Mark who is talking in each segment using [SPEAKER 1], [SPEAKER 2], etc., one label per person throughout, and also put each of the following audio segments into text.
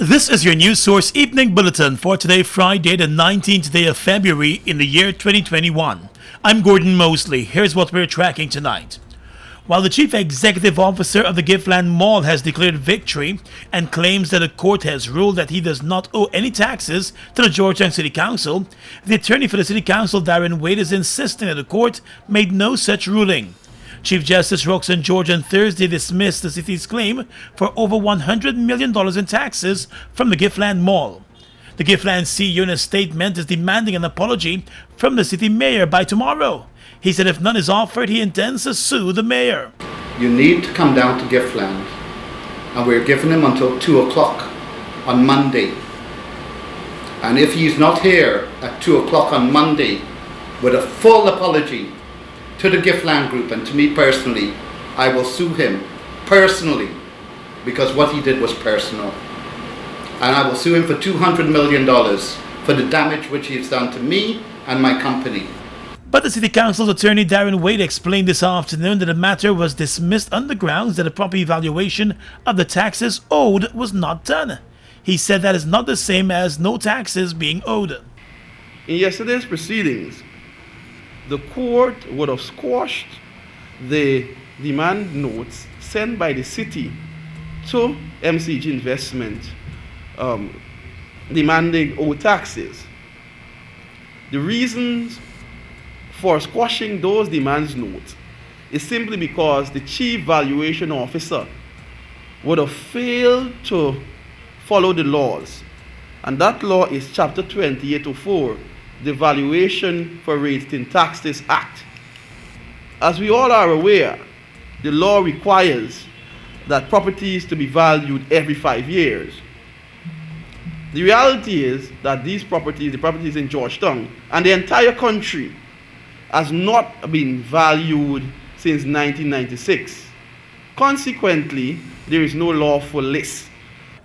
[SPEAKER 1] This is your news source evening bulletin for today, Friday, the 19th day of February in the year 2021. I'm Gordon Mosley. Here's what we're tracking tonight. While the chief executive officer of the Giftland Mall has declared victory and claims that the court has ruled that he does not owe any taxes to the Georgetown City Council, the attorney for the City Council, Darren Wade, is insisting that the court made no such ruling. Chief Justice Roxanne George on Thursday dismissed the city's claim for over $100 million in taxes from the Giftland Mall. The Giftland CEO in a statement is demanding an apology from the city mayor by tomorrow. He said if none is offered, he intends to sue the mayor.
[SPEAKER 2] You need to come down to Giftland, and we're giving him until 2 o'clock on Monday. And if he's not here at 2 o'clock on Monday with a full apology to the Giftland Group and to me personally, I will sue him personally because what he did was personal. And I will sue him for $200 million for the damage which he has done to me and my company.
[SPEAKER 1] But the City Council's attorney Darren Wade explained this afternoon that the matter was dismissed on the grounds that a proper evaluation of the taxes owed was not done. He said that is not the same as no taxes being owed.
[SPEAKER 3] In yesterday's proceedings, the court would have squashed the demand notes sent by the city to MCG Investment demanding owed taxes. The reasons for squashing those demands notes is simply because the chief valuation officer would have failed to follow the laws. And that law is Chapter 2804, the Valuation for Rates in Taxes Act. As we all are aware, the law requires that properties to be valued every 5 years. The reality is that these properties, the properties in Georgetown and the entire country, has not been valued since 1996. Consequently, there is no lawful list.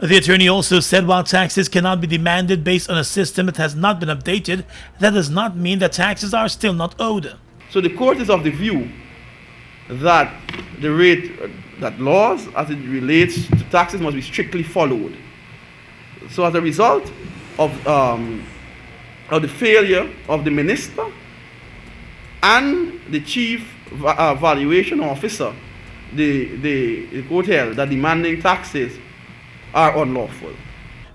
[SPEAKER 1] The attorney also said while taxes cannot be demanded based on a system that has not been updated, that does not mean that taxes are still not owed.
[SPEAKER 3] So the court is of the view that the rate, that laws as it relates to taxes must be strictly followed. So as a result of the failure of the minister and the chief valuation officer, the court held that demanding taxes are unlawful.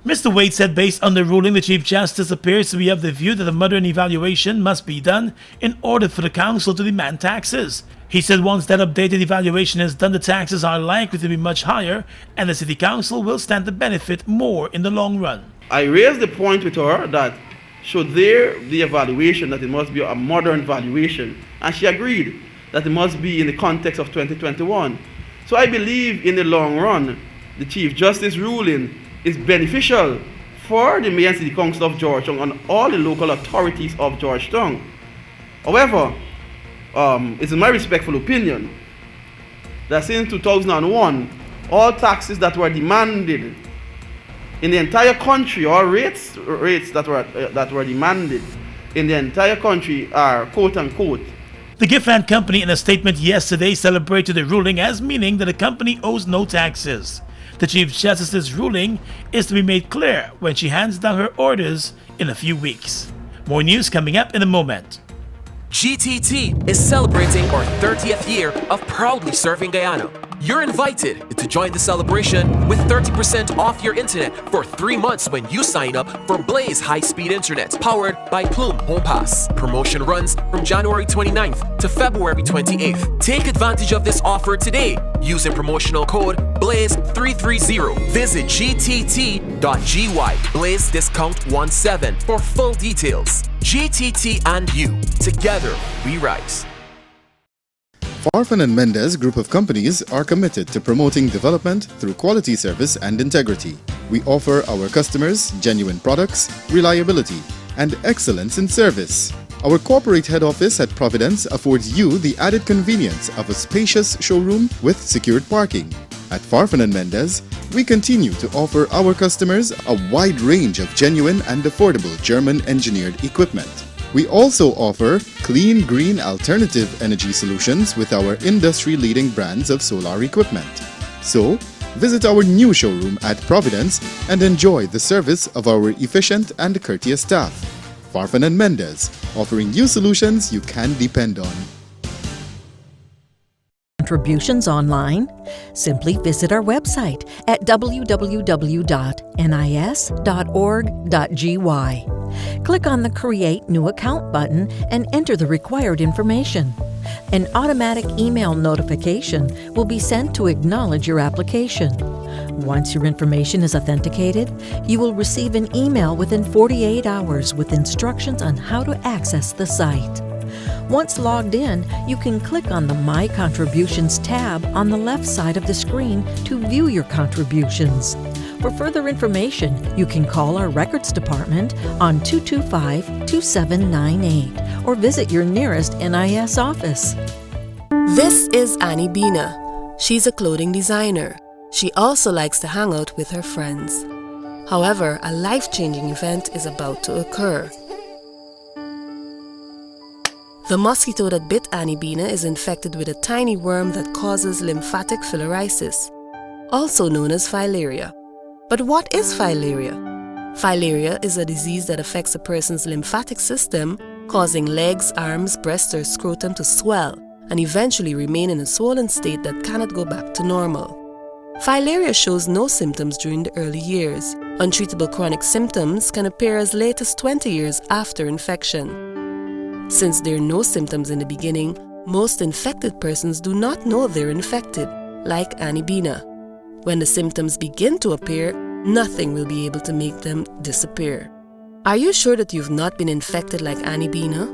[SPEAKER 1] Mr. Wade said based on the ruling, the Chief Justice appears to be of the view that a modern evaluation must be done in order for the council to demand taxes. He said once that updated evaluation is done, the taxes are likely to be much higher and the city council will stand to benefit more in the long run.
[SPEAKER 3] I raised the point with her that should there be evaluation, that it must be a modern valuation, and she agreed that it must be in the context of 2021. So I believe in the long run, the Chief Justice ruling is beneficial for the Mayor and City Council of Georgetown and all the local authorities of Georgetown. However, it's in my respectful opinion that since 2001, all taxes that were demanded in the entire country, or rates that were demanded in the entire country are quote unquote.
[SPEAKER 1] The Giftland Company in a statement yesterday celebrated the ruling as meaning that the company owes no taxes. The Chief Justice's ruling is to be made clear when she hands down her orders in a few weeks. More news coming up in a moment.
[SPEAKER 4] GTT is celebrating our 30th year of proudly serving Guyana. You're invited to join the celebration with 30% off your internet for 3 months when you sign up for Blaze high-speed internet powered by Plume Home Pass. Promotion runs from January 29th to February 28th. Take advantage of this offer today using promotional code BLAZE330. Visit gtt.gy Blaze discount 17 for full details. GTT and you, together we rise.
[SPEAKER 5] Farfan and Mendez Group of Companies are committed to promoting development through quality service and integrity. We offer our customers genuine products, reliability, and excellence in service. Our corporate head office at Providence affords you the added convenience of a spacious showroom with secured parking. At Farfan and Mendez, we continue to offer our customers a wide range of genuine and affordable German-engineered equipment. We also offer clean, green alternative energy solutions with our industry-leading brands of solar equipment. So, Visit our new showroom at Providence and enjoy the service of our efficient and courteous staff. Farfan and Mendez, offering you solutions you can depend on.
[SPEAKER 6] Contributions online? Simply visit our website at www.nis.org.gy. Click on the Create New Account button and enter the required information. An automatic email notification will be sent to acknowledge your application. Once your information is authenticated, you will receive an email within 48 hours with instructions on how to access the site. Once logged in, you can click on the My Contributions tab on the left side of the screen to view your contributions. For further information, you can call our records department on 225-2798 or visit your nearest NIS office.
[SPEAKER 7] This is Annie Bina. She's a clothing designer. She also likes to hang out with her friends. However, a life-changing event is about to occur. The mosquito that bit Annie Bina is infected with a tiny worm that causes lymphatic filariasis, also known as filaria. But what is filaria? Filaria is a disease that affects a person's lymphatic system, causing legs, arms, breasts, or scrotum to swell and eventually remain in a swollen state that cannot go back to normal. Filaria shows no symptoms during the early years. Untreatable chronic symptoms can appear as late as 20 years after infection. Since there are no symptoms in the beginning, most infected persons do not know they're infected, like Annie Bina. When the symptoms begin to appear, nothing will be able to make them disappear. Are you sure that you've not been infected like Annie Bina?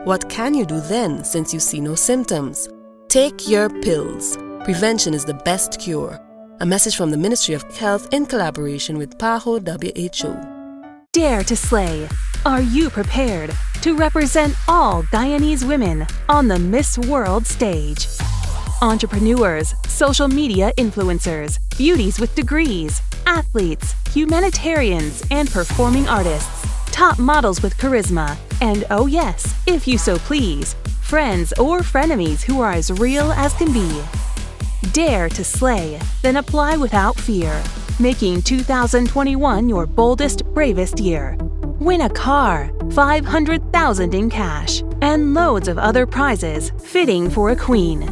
[SPEAKER 7] What can you do then since you see no symptoms? Take your pills. Prevention is the best cure. A message from the Ministry of Health in collaboration with PAHO WHO.
[SPEAKER 8] Dare to slay. Are you prepared to represent all Guyanese women on the Miss World stage? Entrepreneurs, social media influencers, beauties with degrees, athletes, humanitarians, and performing artists, top models with charisma, and oh yes, if you so please, friends or frenemies who are as real as can be. Dare to slay, then apply without fear, making 2021 your boldest, bravest year. Win a car, $500,000 in cash, and loads of other prizes fitting for a queen.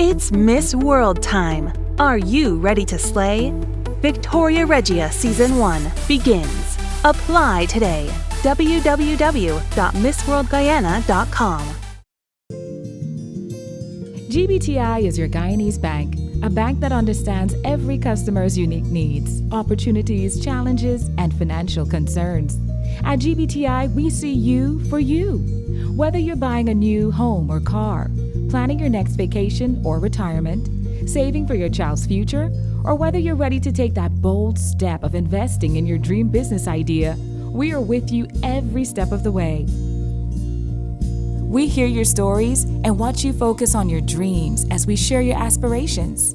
[SPEAKER 8] It's Miss World time. Are you ready to slay? Victoria Regia Season 1 begins. Apply today. www.missworldguyana.com.
[SPEAKER 9] GBTI is your Guyanese bank, a bank that understands every customer's unique needs, opportunities, challenges, and financial concerns. At GBTI, we see you for you. Whether you're buying a new home or car, planning your next vacation or retirement, saving for your child's future, or whether you're ready to take that bold step of investing in your dream business idea, we are with you every step of the way. We hear your stories and watch you focus on your dreams as we share your aspirations.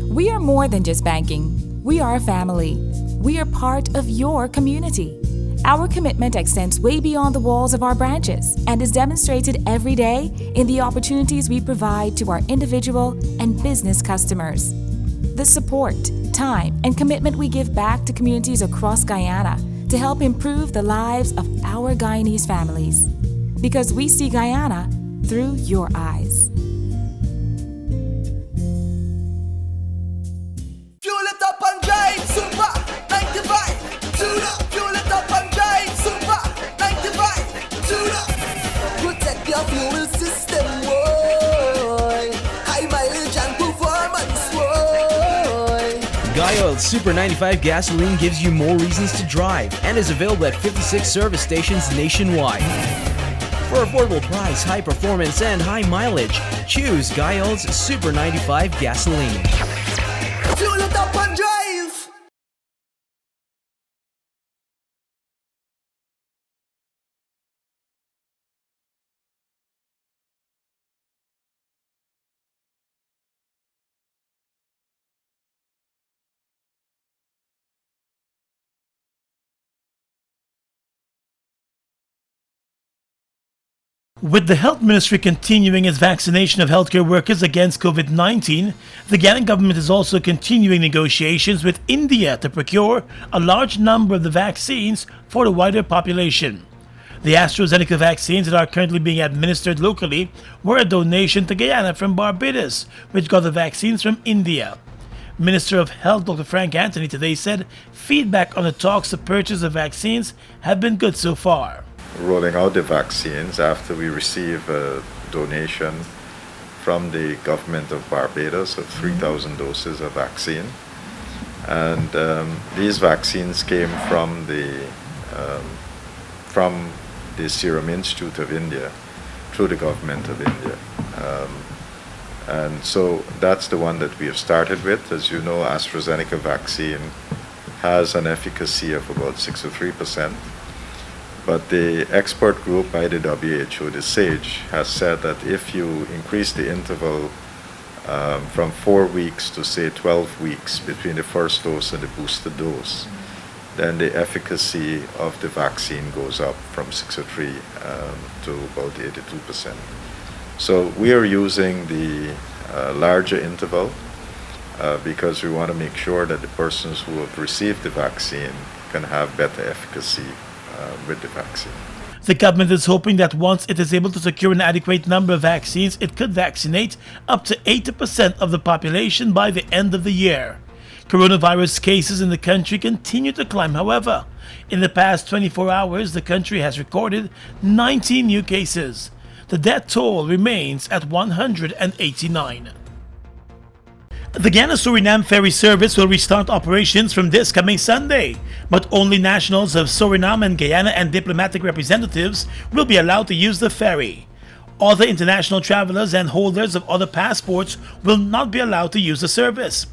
[SPEAKER 9] We are more than just banking. We are a family. We are part of your community. Our commitment extends way beyond the walls of our branches and is demonstrated every day in the opportunities we provide to our individual and business customers. The support, time, and commitment we give back to communities across Guyana to help improve the lives of our Guyanese families. Because we see Guyana through your eyes.
[SPEAKER 10] Fuel it up and drive, super 95, tune up. Fuel it up and drive, super 95, tune up. Protect your fuel system, boy. High mileage and performance, boy.
[SPEAKER 11] Guyoil's Super 95 gasoline gives you more reasons to drive and is available at 56 service stations nationwide. For affordable price, high performance, and high mileage, choose Guyoil's Super 95 gasoline.
[SPEAKER 10] Fuel it up and drive.
[SPEAKER 1] With the Health Ministry continuing its vaccination of healthcare workers against COVID-19, the Guyana government is also continuing negotiations with India to procure a large number of the vaccines for the wider population. The AstraZeneca vaccines that are currently being administered locally were a donation to Guyana from Barbados, which got the vaccines from India. Minister of Health Dr. Frank Anthony today said feedback on the talks to purchase the vaccines have been good so far.
[SPEAKER 12] Rolling out the vaccines after we receive a donation from the government of Barbados of 3,000 doses of vaccine. And these vaccines came from the Serum Institute of India through the government of India. And so that's the one that we have started with. As you know, AstraZeneca vaccine has an efficacy of about 63%. But the expert group by the WHO, the SAGE, has said that if you increase the interval from 4 weeks to say 12 weeks between the first dose and the booster dose, then the efficacy of the vaccine goes up from 63 to about 82%. So we are using the larger interval because we want to make sure that the persons who have received the vaccine can have better efficacy with the vaccine.
[SPEAKER 1] The government is hoping that once it is able to secure an adequate number of vaccines, it could vaccinate up to 80% of the population by the end of the year. Coronavirus cases in the country continue to climb, however. In the past 24 hours, the country has recorded 19 new cases. The death toll remains at 189. The Guyana-Suriname ferry service will restart operations from this coming Sunday, but only nationals of Suriname and Guyana and diplomatic representatives will be allowed to use the ferry. Other international travelers and holders of other passports will not be allowed to use the service.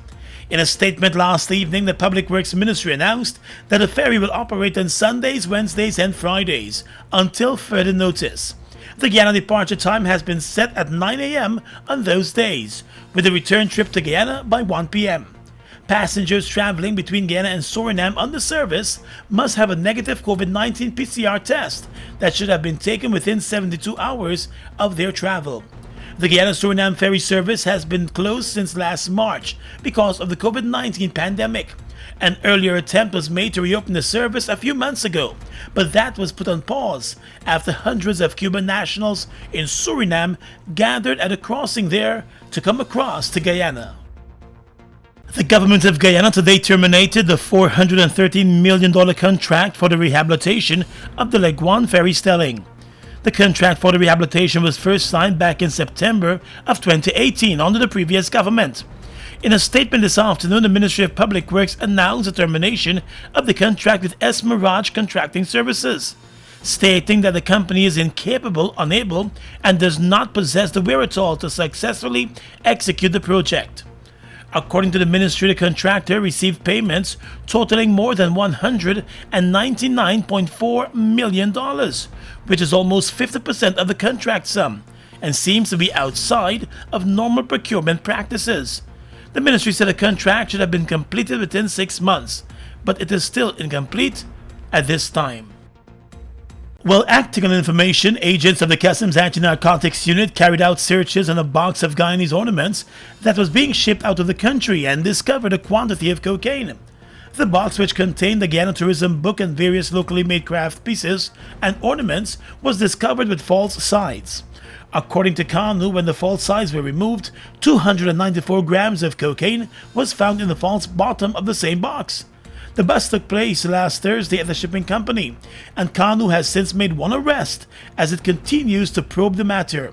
[SPEAKER 1] In a statement last evening, the Public Works Ministry announced that the ferry will operate on Sundays, Wednesdays, and Fridays until further notice. The Guyana departure time has been set at 9 a.m. on those days, with a return trip to Guyana by 1 p.m. Passengers traveling between Guyana and Suriname on the service must have a negative COVID-19 PCR test that should have been taken within 72 hours of their travel. The Guyana-Suriname ferry service has been closed since last March because of the COVID-19 pandemic. An earlier attempt was made to reopen the service a few months ago, but that was put on pause after hundreds of Cuban nationals in Suriname gathered at a crossing there to come across to Guyana. The government of Guyana today terminated the $413 million contract for the rehabilitation of the Leguan ferry stelling. The contract for the rehabilitation was first signed back in September of 2018 under the previous government. In a statement this afternoon, the Ministry of Public Works announced the termination of the contract with Esmeralda Contracting Services, stating that the company is incapable, unable, and does not possess the wherewithal to successfully execute the project. According to the ministry, the contractor received payments totaling more than $199.4 million, which is almost 50% of the contract sum, and seems to be outside of normal procurement practices. The ministry said the contract should have been completed within 6 months, but it is still incomplete at this time. While acting on information, agents of the Customs Anti-Narcotics Unit carried out searches on a box of Guyanese ornaments that was being shipped out of the country and discovered a quantity of cocaine. The box, which contained the Guyana Tourism Book and various locally made craft pieces and ornaments, was discovered with false sides. According to KANU, when the false sides were removed, 294 grams of cocaine was found in the false bottom of the same box. The bust took place last Thursday at the shipping company, and KANU has since made one arrest as it continues to probe the matter.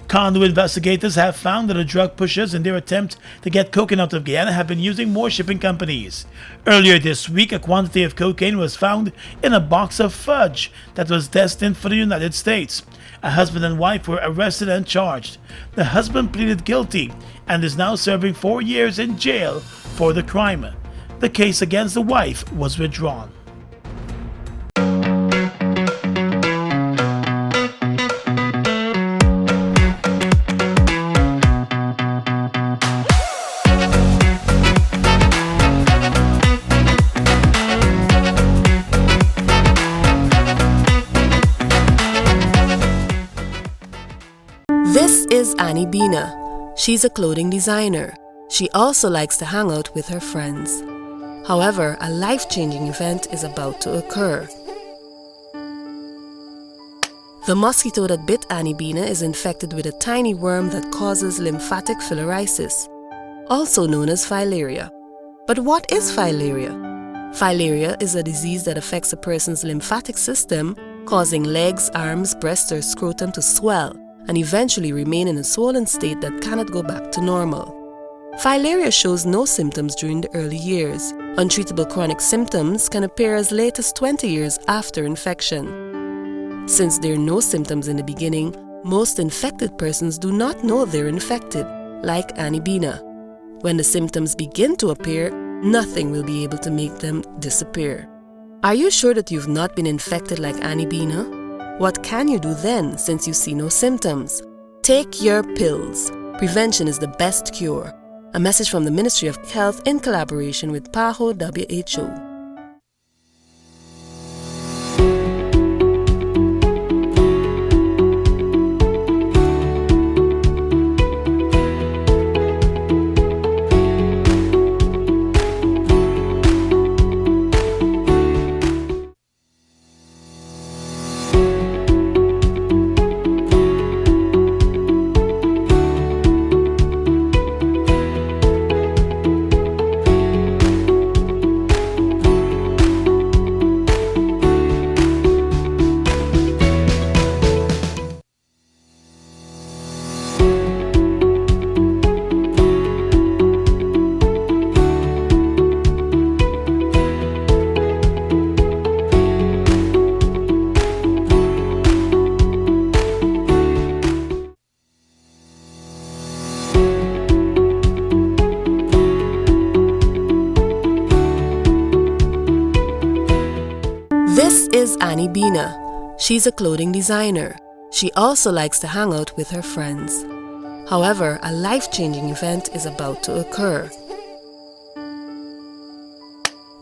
[SPEAKER 1] KANU investigators have found that the drug pushers, in their attempt to get cocaine out of Guyana, have been using more shipping companies. Earlier this week, a quantity of cocaine was found in a box of fudge that was destined for the United States. A husband and wife were arrested and charged. The husband pleaded guilty and is now serving 4 years in jail for the crime. The case against the wife was withdrawn.
[SPEAKER 7] is Annie Bina. She's a clothing designer. She also likes to hang out with her friends. However, a life-changing event is about to occur. The mosquito that bit Annie Bina is infected with a tiny worm that causes lymphatic filariasis, also known as filaria. But what is filaria? Filaria is a disease that affects a person's lymphatic system, causing legs, arms, breast, or scrotum to swell and eventually remain in a swollen state that cannot go back to normal. Filaria shows no symptoms during the early years. Untreatable chronic symptoms can appear as late as 20 years after infection. Since there are no symptoms in the beginning, most infected persons do not know they're infected, like Annie Bina. When the symptoms begin to appear, nothing will be able to make them disappear. Are you sure that you've not been infected like Annie Bina? What can you do then since you see no symptoms? Take your pills. Prevention is the best cure. A message from the Ministry of Health in collaboration with PAHO WHO. This is Annie Bina. She's a clothing designer. She also likes to hang out with her friends. However, a life-changing event is about to occur.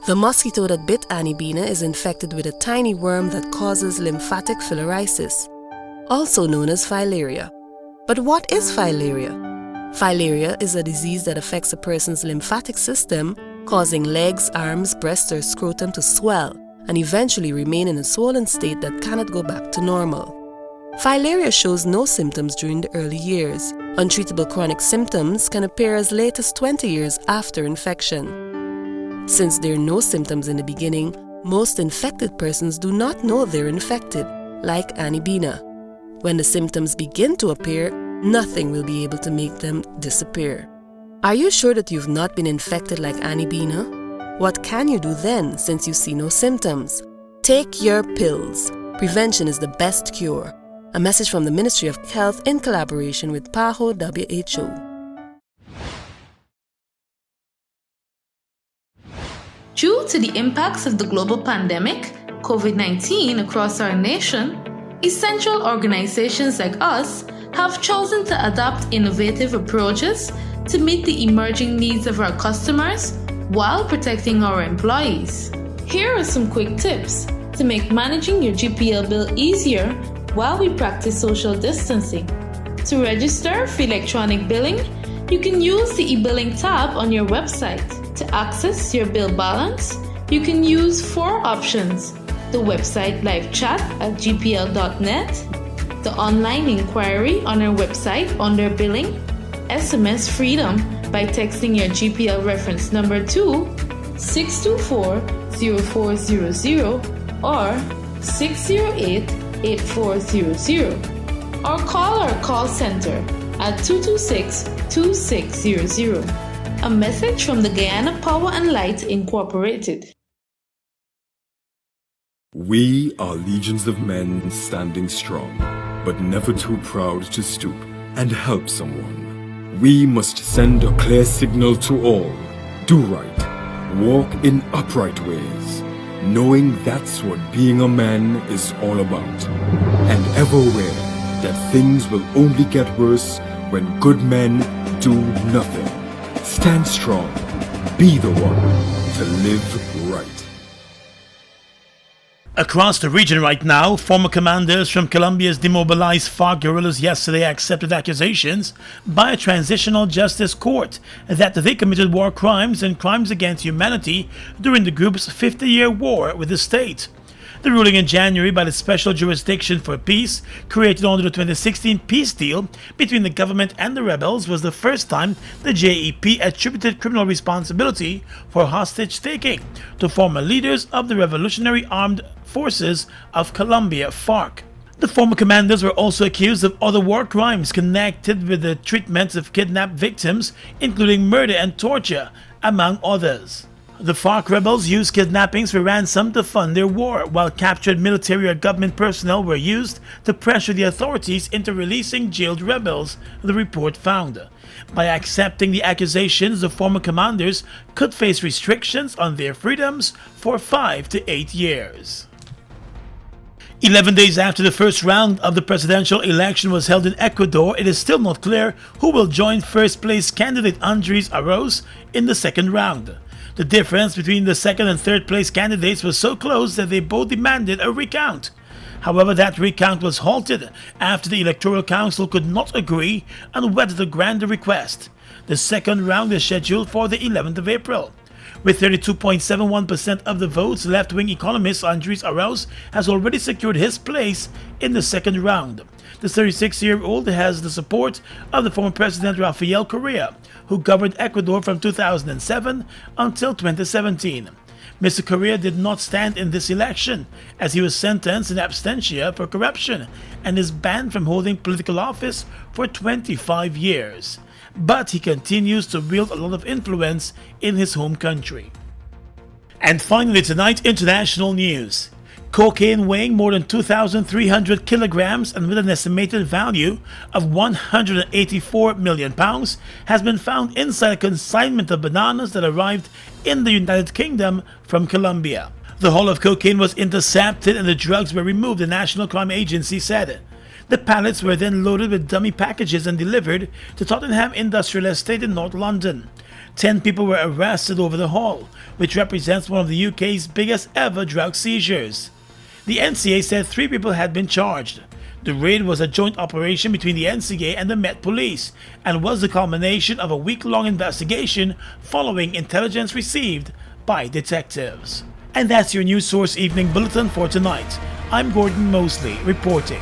[SPEAKER 7] The mosquito that bit Annie Bina is infected with a tiny worm that causes lymphatic filariasis, also known as filaria. But what is filaria? Filaria is a disease that affects a person's lymphatic system, causing legs, arms, breast, or scrotum to swell and eventually remain in a swollen state that cannot go back to normal. Filaria shows no symptoms during the early years. Untreatable chronic symptoms can appear as late as 20 years after infection. Since there are no symptoms in the beginning, most infected persons do not know they're infected, like Annie Bina. When the symptoms begin to appear, nothing will be able to make them disappear. Are you sure that you've not been infected like Annie Bina? What can you do then since you see no symptoms? Take your pills. Prevention is the best cure. A message from the Ministry of Health in collaboration with PAHO WHO.
[SPEAKER 13] Due to the impacts of the global pandemic, COVID-19 across our nation, essential organizations like us have chosen to adopt innovative approaches to meet the emerging needs of our customers while protecting our employees. Here are some quick tips to make managing your GPL bill easier while we practice social distancing. To register for electronic billing, you can use the e-billing tab on your website. To access your bill balance, you can use 4 options: the website live chat at gpl.net, the online inquiry on our website under billing, SMS Freedom by texting your GPL reference number to 624-0400 or 608-8400, or call our call center at 226-2600. A message from the Guyana Power and Light Incorporated.
[SPEAKER 14] We are legions of men standing strong, but never too proud to stoop and help someone. We must send a clear signal to all. Do right. Walk in upright ways, knowing that's what being a man is all about. And ever aware that things will only get worse when good men do nothing. Stand strong. Be the one to live right.
[SPEAKER 1] Across the region right now, former commanders from Colombia's demobilized FARC guerrillas yesterday accepted accusations by a transitional justice court that they committed war crimes and crimes against humanity during the group's 50-year war with the state. The ruling in January by the Special Jurisdiction for Peace, created under the 2016 peace deal between the government and the rebels, was the first time the JEP attributed criminal responsibility for hostage-taking to former leaders of the Revolutionary Armed Forces of Colombia, FARC. The former commanders were also accused of other war crimes connected with the treatment of kidnapped victims, including murder and torture, among others. The FARC rebels used kidnappings for ransom to fund their war, while captured military or government personnel were used to pressure the authorities into releasing jailed rebels, the report found. By accepting the accusations, the former commanders could face restrictions on their freedoms for 5 to 8 years. 11 days after the first round of the presidential election was held in Ecuador, it is still not clear who will join first-place candidate Andres Arauz in the second round. The difference between the second and third place candidates was so close that they both demanded a recount. However, that recount was halted after the Electoral Council could not agree on whether to grant the request. The second round is scheduled for the 11th of April. With 32.71% of the votes, left-wing economist Andres Arauz has already secured his place in the second round. The 36-year-old has the support of the former President Rafael Correa, who governed Ecuador from 2007 until 2017. Mr. Correa did not stand in this election, as he was sentenced in absentia for corruption and is banned from holding political office for 25 years. But he continues to wield a lot of influence in his home country. And finally tonight, international news. Cocaine weighing more than 2,300 kilograms and with an estimated value of 184 million pounds has been found inside a consignment of bananas that arrived in the United Kingdom from Colombia. The haul of cocaine was intercepted and the drugs were removed, the National Crime Agency said. The pallets were then loaded with dummy packages and delivered to Tottenham Industrial Estate in North London. 10 people were arrested over the haul, which represents one of the UK's biggest ever drug seizures. The NCA said 3 people had been charged. The raid was a joint operation between the NCA and the Met Police and was the culmination of a week-long investigation following intelligence received by detectives. And that's your News Source Evening Bulletin for tonight. I'm Gordon Mosley reporting.